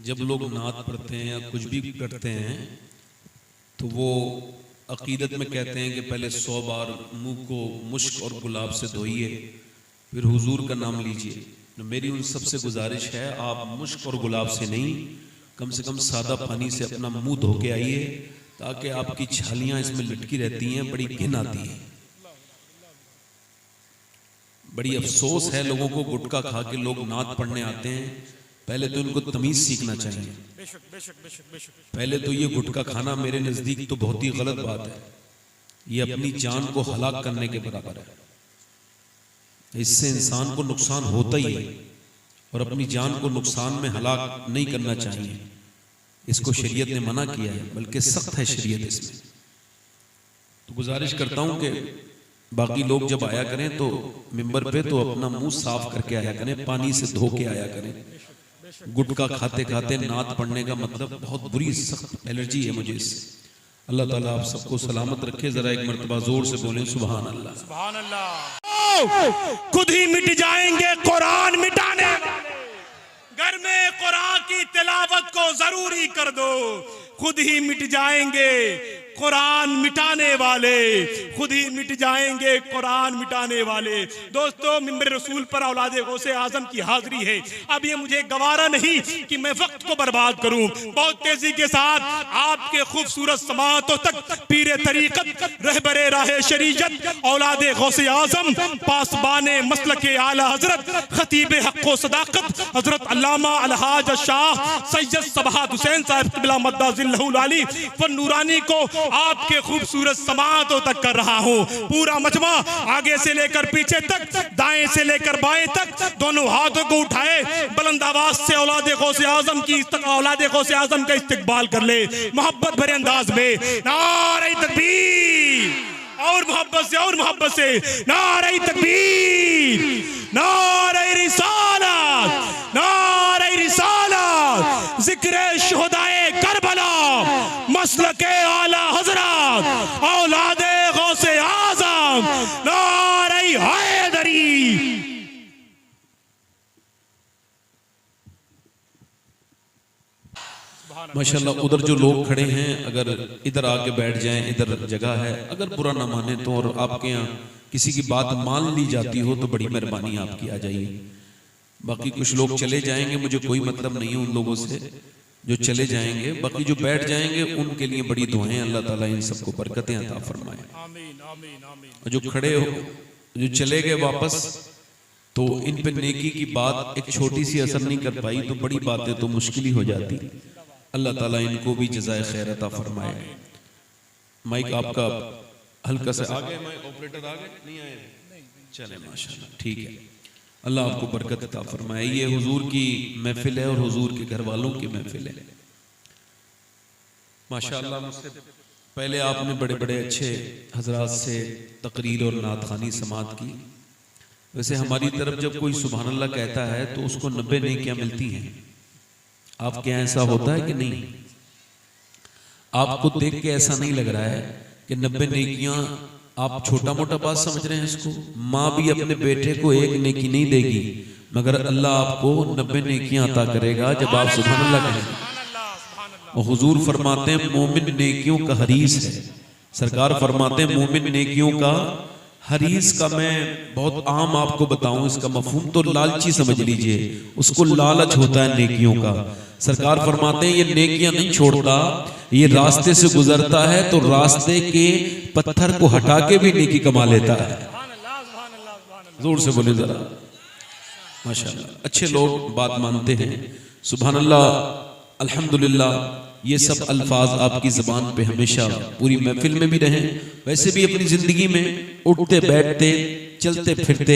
जब लोग नात पढ़ते हैं या कुछ भी करते हैं तो वो अकीदत में कहते हैं कि पहले 100 बार मुंह को मुश्क और गुलाब से धोइए, फिर हुजूर का नाम लीजिए। तो मेरी उन सबसे गुजारिश है, आप मुश्क और गुलाब से नहीं, कम से कम सादा पानी से अपना मुंह धो के आइए, ताकि आपकी छालियां इसमें लटकी रहती हैं, बड़ी घिन आती है। बड़ी अफसोस है लोगों को, गुटखा खा के लोग नात पढ़ने आते हैं। पहले तो इनको तमीज सीखना चाहिए। पहले तो ये गुटखा खाना मेरे नजदीक तो बहुत ही गलत बात है। ये अपनी जान को हलाक करने के बराबर है। इससे इंसान को नुकसान होता ही है और अपनी जान को नुकसान में हलाक नहीं करना चाहिए। इसको शरीयत ने मना किया है, बल्कि सख्त है शरीयत इसमें। तो गुजारिश करता हूं कि बाकी लोग जब आया करें तो मिंबर पे तो अपना मुंह साफ करके आया करें, पानी से धो के आया करें। गुटखा खाते खाते नात पढ़ने का मतलब बहुत बुरी सख्त एलर्जी है मुझे इससे। अल्लाह ताला आप सबको सलामत रखे। जरा एक मर्तबा जोर से बोलें सुभान अल्लाह। सुभान अल्लाह। खुद ही मिट जाएंगे कुरान मिटाने वाले। घर में कुरान की तिलावत को जरूरी कर दो। खुद ही मिट जाएंगे कुरान मिटाने वाले, खुद ही मिट जाएंगे कुरान मिटाने वाले। दोस्तों, मिंबर रसूल पर औलादे गौसे आजम की हाजिरी है। अब ये मुझे गवारा नहीं कि मैं वक्त को बर्बाद करूं। बहुत तेजी के साथ आपके खूबसूरत समातों तक पीरे तरीकत, रहबरे राहे शरीयत, औलादे गौसे आजम, पासबाने मसलके आला हजरत, खतीब हक़ व सदाकत हजरत अल्लामा अलहाज शाह सैयद सबाहत हुसैन साहब क़िबला मद्दाज़िल्लहुल आली व नूरानी को आपके खूबसूरत समातों तक कर रहा हूं। पूरा मजमा आगे से लेकर पीछे तक, दाएं से लेकर बाएं तक, दोनों हाथों को उठाए, बुलंद आवाज से औलादे गौसे आजम की औलादे गौसे आजम का इस्तकबाल कर ले मोहब्बत भरे अंदाज में। नारे तकबीर। और मोहब्बत से नारे तकबीर, नारे रिसालत, नारे रिसालत, जिक्र शुहदाए करबला, मसलके आला हजरत, औलादे गौसे आजम, नारे हैदरी। माशाल्लाह, उधर जो लोग खड़े हैं अगर इधर आके बैठ जाएं, इधर जगह है। अगर बुरा ना माने तो, और आपके यहाँ किसी की बात मान ली जाती हो तो बड़ी मेहरबानी आपकी, आ जाइए। बाकी कुछ लोग चले जाएंगे, मुझे कोई मतलब नहीं है उन लोगों से जो चले जाएंगे। बाकी जो बैठ जाएंगे उनके लिए बड़ी दुआएं, अल्लाह ताला इन सबको बरकतें अता फरमाए। आमीन आमीन आमीन। और जो खड़े हो, जो चले गए वापस, तो इन पे नेकी की बात एक छोटी सी असर नहीं कर पाई तो बड़ी बातें तो मुश्किल ही हो जाती। अल्लाह ताला इनको भी जज़ाए खैर अता फरमाए। माइक आपका हल्का से आगे, ऑपरेटर आगे नहीं आए, चले माशाल्लाह, ठीक है। अल्लाह आपको बरकत अता फरमाए। ये हुजूर की महफिल है और हुजूर के घर वालों की महफिल है माशाल्लाह। मुझसे पहले आपने बड़े बड़े अच्छे हजरात से तकरीर और नातखानी समात की। वैसे हमारी तरफ जब कोई सुभान अल्लाह कहता है तो उसको 90 नेकियां मिलती हैं। आपके यहाँ ऐसा होता है कि नहीं? आपको देख के ऐसा नहीं लग रहा है कि 90 नेकियां आप छोटा मोटा बात समझ रहे हैं इसको? माँ भी अपने बेटे को एक नेकी नहीं देगी, मगर अल्लाह आपको 90 नेकियां अता करेगा जब आप सुभान अल्लाह कहेंगे। और हुजूर फरमाते हैं मोमिन नेकियों का हरीस है। सरकार फरमाते हैं मोमिन नेकियों का हरीस का मैं बहुत आम आपको बताऊं, इसका मफहूम तो लालची समझ लीजिए, उसको लालच होता है नेकियों का। सरकार फरमाते हैं ये नेकियां नहीं छोड़ता, ये रास्ते से गुजरता है तो रास्ते के पत्थर को हटा के भी नेकी कमा लेता है। जोर से बोले जरा माशाल्लाह। अच्छे लोग बात मानते हैं। सुभान अल्लाह, अल्हम्दुलिल्लाह, ये सब अल्फाज आपकी ज़बान पे हमेशा पूरी महफिल में भी रहें। वैसे भी अपनी जिंदगी में उठते बैठते चलते फिरते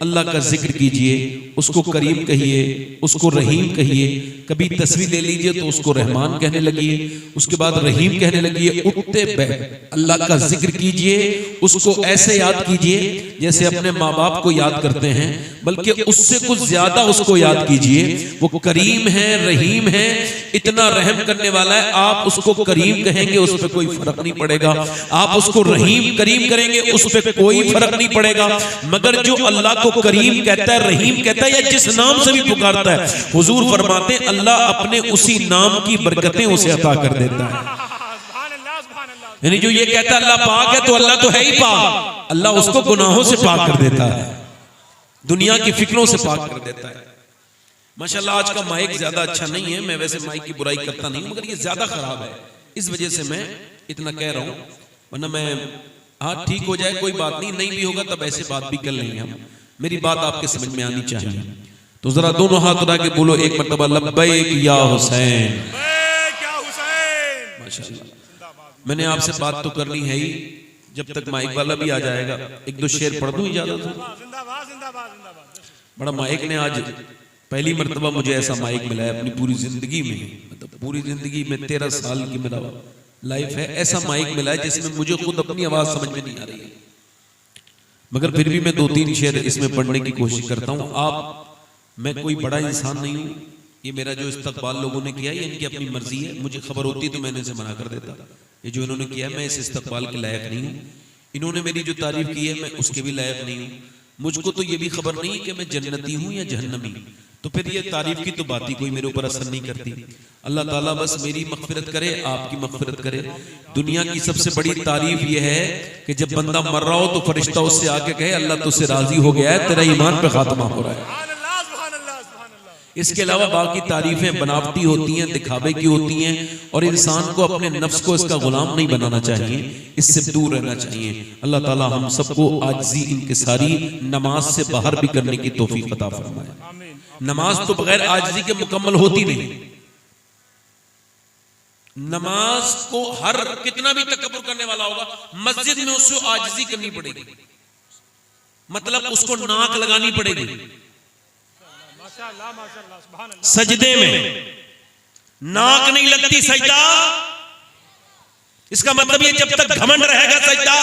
अल्लाह का जिक्र कीजिए, उसको करीम कहिए, उसको रहीम कहिए। कभी तस्वीर ले लीजिए तो उसको रहमान कहने लगिए, उसके बाद रहीम कहने लगिए। उठते बैठ अल्लाह का जिक्र कीजिए, उसको ऐसे याद कीजिए जैसे अपने माँ बाप को याद करते हैं, बल्कि उससे कुछ ज्यादा उसको याद कीजिए। वो करीम है, रहीम है, इतना रहम करने वाला है। आप उसको करीम कहेंगे उस पर कोई फर्क नहीं पड़ेगा, आप उसको रहीम करीम करेंगे उस पर कोई फर्क नहीं पड़ेगा। मगर जो अल्लाह को करीम कहता है, रहीम कहता है, या जिस नाम से भी पुकारता है, हुजूर फरमाते हैं अल्लाह अपने उसी नाम की बरकतें उसे अता कर देता है। यानी जो ये कहता है अल्लाह पाक है, तो अल्लाह तो है ही पाक, अल्लाह उसको गुनाहों से पाक कर देता है, दुनिया की फिक्रों से पाक कर देता है। माशाल्लाह आज का माइक ज्यादा अच्छा नहीं है, मैं वैसे माइक की बुराई करता नहीं, मगर ये ज्यादा खराब है, इस वजह से मैं इतना कह रहा हूं, वरना मैं हाँ ठीक हो जाए कोई बात नहीं, नहीं भी होगा तब ऐसे बात भी कर लेंगे हम, मेरी बात आपके समझ में आनी चाहिए। तो जरा दोनों हाथ उठा के बोलो एक मर्तबा लब्बैक या हुसैन। माशाल्लाह, मैंने आपसे बात तो करनी है ही, जब तक माइक वाला भी आ जाएगा एक दो शेर पढ़ दूं इजाजत। बड़ा माइक ने आज पहली मर्तबा मुझे ऐसा माइक मिला है अपनी पूरी जिंदगी में, मतलब पूरी जिंदगी में 13 साल की मेरा लाइफ है, ऐसा माइक मिला है जिसमें मुझे खुद अपनी आवाज समझ में नहीं आ रही है, मगर फिर भी मैं 2-3 शेर इसमें पढ़ने की कोशिश करता हूँ। मैं कोई बड़ा इंसान नहीं हूँ, ये मेरा जो इस्तकबाल लोगों ने किया ये इनकी अपनी मर्जी है, मुझे खबर होती तो मैंने इसे मना कर देता, ये जो इन्होंने किया मैं इस इस्तकबाल के लायक नहीं हूँ, इन्होंने मेरी जो तारीफ की है मैं उसके भी लायक नहीं हूँ, मुझको तो ये भी खबर नहीं कि मैं जन्नती हूँ या जहन्नमी, तो फिर ये तारीफ की तो बात ही कोई मेरे ऊपर असर नहीं करती। अल्लाह ताला बस मेरी मगफिरत करे, आपकी मगफिरत करे। दुनिया की सबसे बड़ी तारीफ ये है कि जब बंदा मर रहा हो तो फरिश्ता उससे आके कहे अल्लाह तुझसे राजी हो गया है, तेरा ईमान पे खात्मा हो रहा है। इसके अलावा बाकी तारीफें बनावटी होती हैं, दिखावे की होती हैं, और इंसान को अपने नफ्स को इसका गुलाम नहीं बनाना चाहिए, इससे दूर रहना चाहिए। अल्लाह ताला हम सबको आजिज़ी इंकिसारी नमाज से बाहर भी करने की तौफीक अता फरमाए। नमाज तो बगैर आजिज़ी के मुकम्मल होती नहीं, नमाज को हर कितना भी तकब्बुर करने वाला होगा, मस्जिद में उसको आजिज़ी करनी पड़ेगी, मतलब उसको नाक लगानी पड़ेगी। सजदे में नाक नहीं लगती सजदा, इसका मतलब ये जब तक घमंड रहेगा सजदा,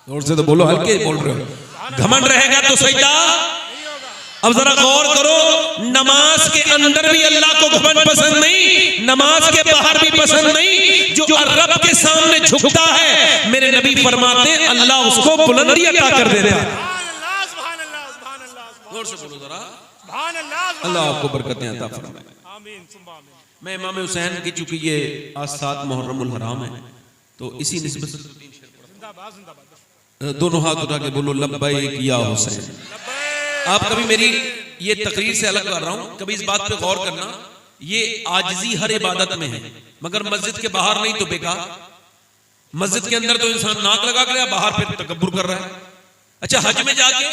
जोर से तो बोलो, हल्के बोल रहे हो, घमंड रहेगा तो सजदा। अब जरा गौर करो, नमाज के अंदर भी अल्लाह को घमंड पसंद नहीं, नमाज के बाहर भी पसंद नहीं। जो रब के सामने झुकता है, मेरे नबी फरमाते हैं अल्लाह उसको बुलंदी अता कर देता है। जोर से बोलो जरा, अल्लाह आपको बरकतें अता फरमाए। मैं इमाम हुसैन की, चूंकि ये आज 7 मुहर्रमुल हराम है, तो इसी निस्बत से दोनों हाथ उठा के बोलो लब्बैक या हुसैन। आप कभी मेरी ये तकरीर से अलग कर रहा हूं, कभी इस बात पे गौर करना, ये आजिज़ी हर इबादत में है, मगर मस्जिद के बाहर नहीं तो बेकार। मस्जिद के अंदर तो इंसान नाक लगा के बाहर फिर तकब्बुर कर रहा है। अच्छा, हज में जाके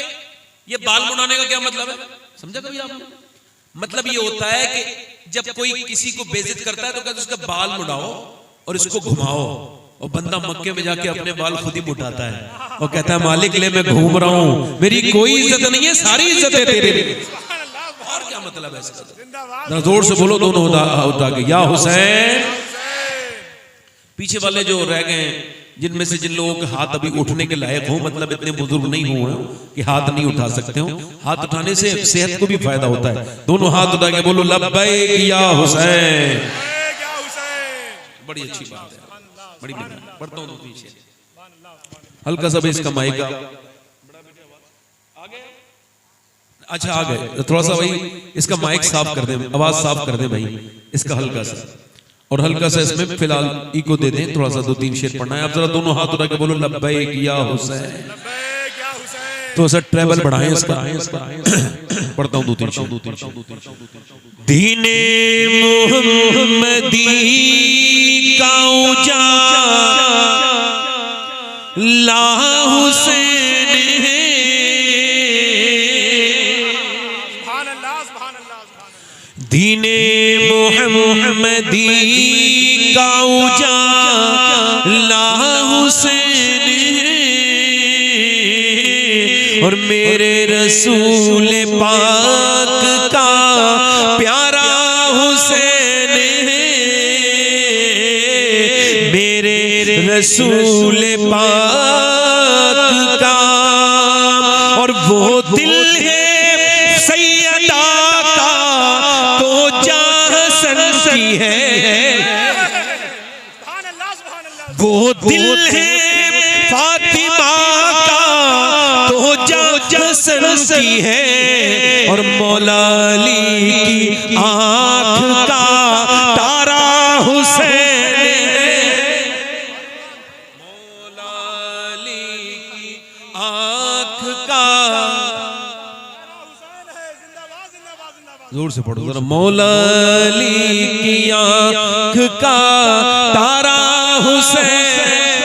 ये बाल मुड़ाने का क्या मतलब है, समझा कभी आपने? मतलब ये होता है कि जब कोई किसी को बेइज्जत करता है तो कहते उसका बाल मुड़ाओ और इसको घुमाओ, और बंदा मक्के में जाके अपने बाल खुद ही मुड़ाता है और कहता है मालिक ले मैं घूम रहा हूं, मेरी कोई इज्जत नहीं है, सारी इज्जत है तेरे। और क्या मतलब है इसका? जोर से बोलो दोनों उठा के या हुसैन। पीछे वाले जो रह गए, जिनमें से जिन लोगों के हाथ अभी उठने के लायक हो, मतलब इतने बुजुर्ग नहीं हुए कि हाथ नहीं उठा सकते हो, हाथ उठाने से सेहत को भी फायदा होता है। दोनों हाथ उठा के बोलो लब्बैक या हुसैन। बड़ी अच्छी बात है, बड़ी बढ़ता हूं पीछे हल्का सा भी इसका माइक। अच्छा आ गए, थोड़ा सा भाई इसका माइक साफ कर दे, आवाज साफ कर दे भाई इसका, हल्का सा, और हल्का सा इसमें फिलहाल इको दे दें, थोड़ा सा 2-3 शेर पढ़ना है। आप जरा दोनों हाथ उठा के बोलो लब्बैक या हुसैन। तो सर ट्रैवल बढ़ाएं इसका, पढ़ता हूं 2-3 शेर। दीने मुहम्मदी का उजाला हुसैन है, दीने मुहम्मदी का उजाला हुसैन है, और मेरे रसूल पाक का प्यारा हुसैन है, मेरे रसूल पाक का, और वो दिल है सैयदा का तो जहसन की है, वो दिल है फातिमा का तो की है और मौला अली की आंख का तारा हुसैन है। मौला अली की आंख का, जोर से पढ़ो जरा, मौला अली की आंख का तारा हुसैन,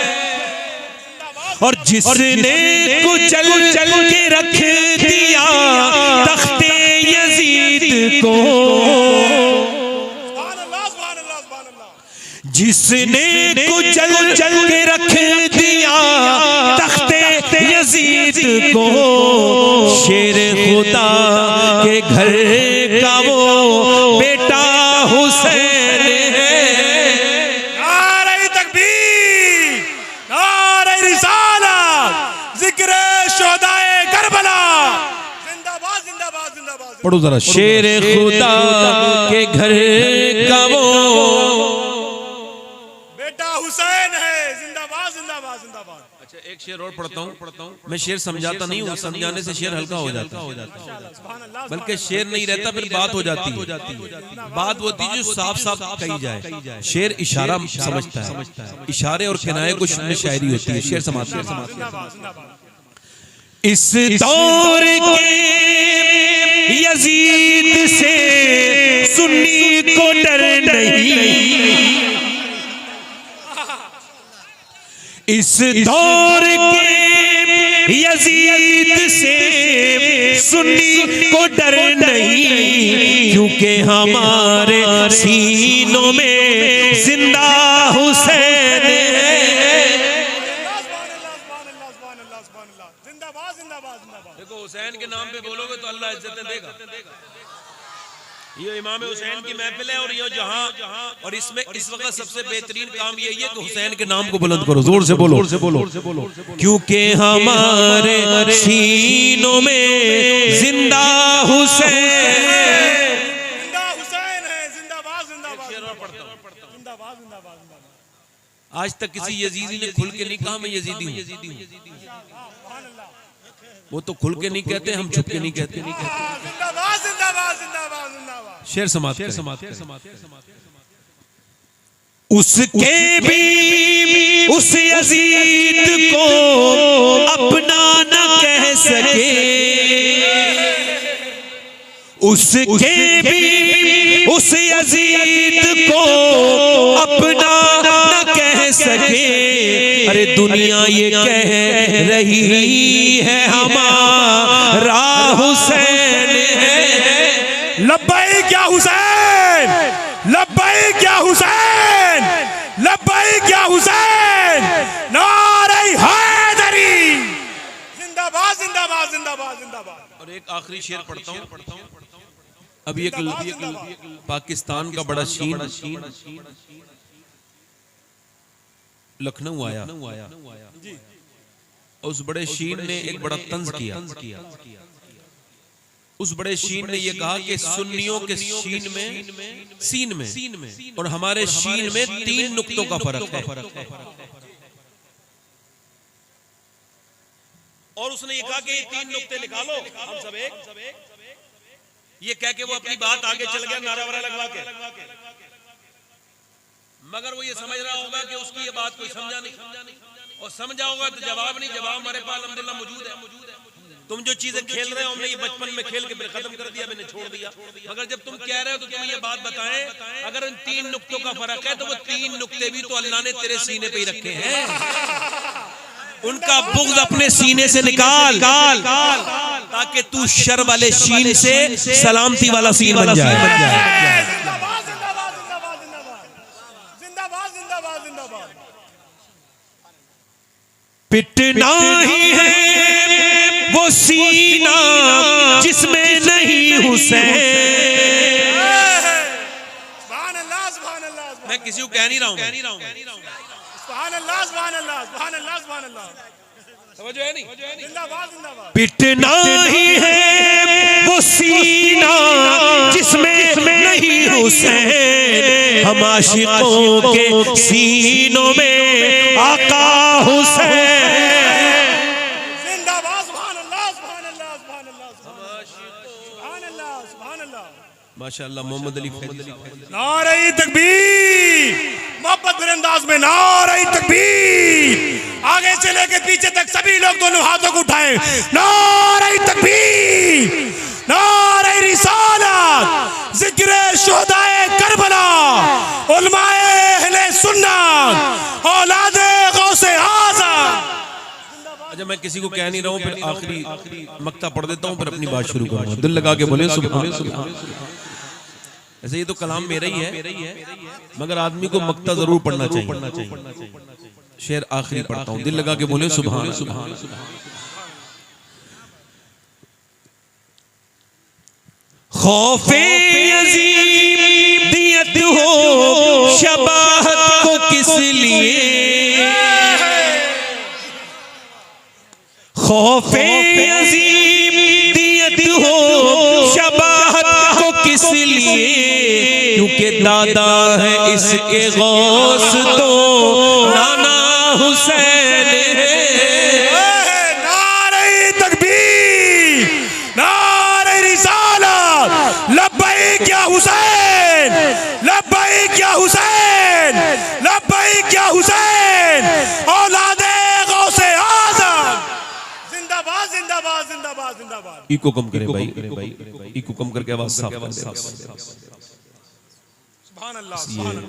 और जिसने कुचल चल के रख दिया तख्ते यजीद को, जिसने कुचल चल के रख दिया तख्ते यजीद को, शेर खुदा के घर का वो बेटा हुसैन है। नारे तकबीर, नारे रिसालत, जिक्र शुहदाए करबला, जिंदाबाद जिंदाबाद जिंदाबाद। पढ़ो जरा, शेर खुदा के घर का वो बेटा हुसैन है, जिंदाबाद जिंदाबाद जिंदाबाद। अच्छा एक शेर और पढ़ता हूँ, मैं शेर समझाता नहीं हूँ, समझाने से शेर हल्का हो जाता है, बल्कि शेर नहीं रहता फिर बात हो जाती है। बात होती है जो साफ साफ कही जाए, शेर इशारा समझता है, इशारे और किनारे कुछ में शायरी होती है, शेर समाज। इस दौर के यजीद से सुन्नी को डर नहीं, इस दौर के यजीद से सुन्नी को डर नहीं, क्योंकि हमारे सीनों में जिंदा हुसैन है। देखो हुसैन के नाम पे बोलोगे तो अल्लाह इज्जतें देगा। ये इमाम हुसैन की महफिल है और ये जहां, और इसमें इस वक्त सबसे बेहतरीन काम यही है कि हुसैन के नाम को बुलंद करो, जोर से बोलो, क्योंकि हमारे सीनों में जिंदा हुसैन है, जिंदाबाद जिंदाबाद जिंदाबाद जिंदाबाद। आज तक किसी यजीदी ने खुल के नहीं कहा मैं यजीदी हूँ, वो तो खुल के नहीं कहते, हम छुप के नहीं कहते। जिंदाबाद जिंदाबाद जिंदाबाद जिंदाबाद। शेर समात, उसके भी उस यजीद को अपना न कह सके, उसके भी उस यजीद को अपना न कह सके। अरे दुनिया ये कह रही है हमारा हुसैन है। लब्बैक क्या हुसैन, लब्बैक क्या हुसैन, लब्बैक क्या हुसैन, नारे हैदरी, जिंदाबाद जिंदाबाद जिंदाबाद जिंदाबाद। और एक आखिरी शेर पढ़ता हूँ। अभी एक पाकिस्तान का बड़ा शीन लखनऊ आया, उस बड़े शीन ने एक बड़ा तंज किया। उस बड़े शीन ने यह कहा कि सुन्नियों के सीन में और हमारे शीन में 3 नुक्तों का फर्क है। और उसने ये कहा कि ये 3 नुक्ते निकालो, हम सब एक। ये कह के वो अपनी बात आगे चल गया नारा वारा लगवा के, मगर वो ये समझ रहा होगा कि उसकी ये बात कोई समझा नहीं, और समझा होगा तो जवाब नहीं। जवाब हमारे पास अल्हम्दुलिल्लाह मौजूद है। तुम जो चीजें खेल रहे हो हमने ये बचपन में खेल के फिर खत्म कर दिया, मैंने छोड़ दिया। मगर जब तुम कह रहे हो तो तुम्हें ये बात बताएं, अगर इन 3 नुक्तों का फर्क है तो वो 3 नुक्ते भी तो अल्लाह ने तेरे सीने पे ही रखे हैं। उनका बुग़्ज़ अपने सीने से निकाल ताकि तू शर वाले शीन से सलामती वाला सीन बन जाए। जिंदाबाद जिंदाबाद जिंदाबाद जिंदाबाद जिंदाबाद जिंदाबाद जिंदाबाद। पिटना ही है वो सीना जिसमें नहीं हुसैन। सुभान अल्लाह सुभान अल्लाह। मैं किसी को कह नहीं रहा हूँ, सुभान अल्लाह सुभान अल्लाह सुभान अल्लाह सुभान अल्लाह। समझो है नहीं? जिंदाबाद जिंदाबाद। पिटना ही है वो सीना जिसमें नहीं हुसैन। हम आशिकों के सीनों में आका हुसैन। जिंदाबाद सुभान अल्लाह सुभान अल्लाह सुभान अल्लाह। माशाअल्लाह मोहम्मद अली फैजी। नारे तकबीर, मोहब्बत भरे अंदाज में नारे तकबीर, आगे से लेकर पीछे तक सभी लोग दोनों हाथों को उठाएं, नारे तकबीर, नारे रिसालत, जिक्र शुहदाए करबला, उलमाए अहले सुन्नत, औलादे गौसे आज़म। अच्छा मैं किसी को कह नहीं रहा हूँ, फिर आखिरी मक्ता पढ़ देता हूँ, फिर अपनी बात शुरू करूंगा। दिल लगा के बोले सुभान अल्लाह। ऐसे ये तो कलाम मेरा ही है, मगर आदमी को मक्ता जरूर पढ़ना चाहिए। शेर आखिरी पढ़ता हूँ, दिल लगा के बोले सुभान अल्लाह। खौफे अजीम दियत हो शबाहत को किस लिए, खौफे अजीम दियत हो शबाहत को किस लिए, क्योंकि दादा है इसके गौस तो नाना हुसैन है। नारे तकबीर, नारे रिसालत, लब्बैक या हुसैन, लब्बैक या हुसैन, लब्बैक या हुसैन, औलादे गौसे आज़म। जिंदाबाद जिंदाबाद जिंदाबाद जिंदाबाद। इको कम करे भाई, इको कम करके आवाज साफ कर दे। सुभान अल्लाह सुभान अल्लाह।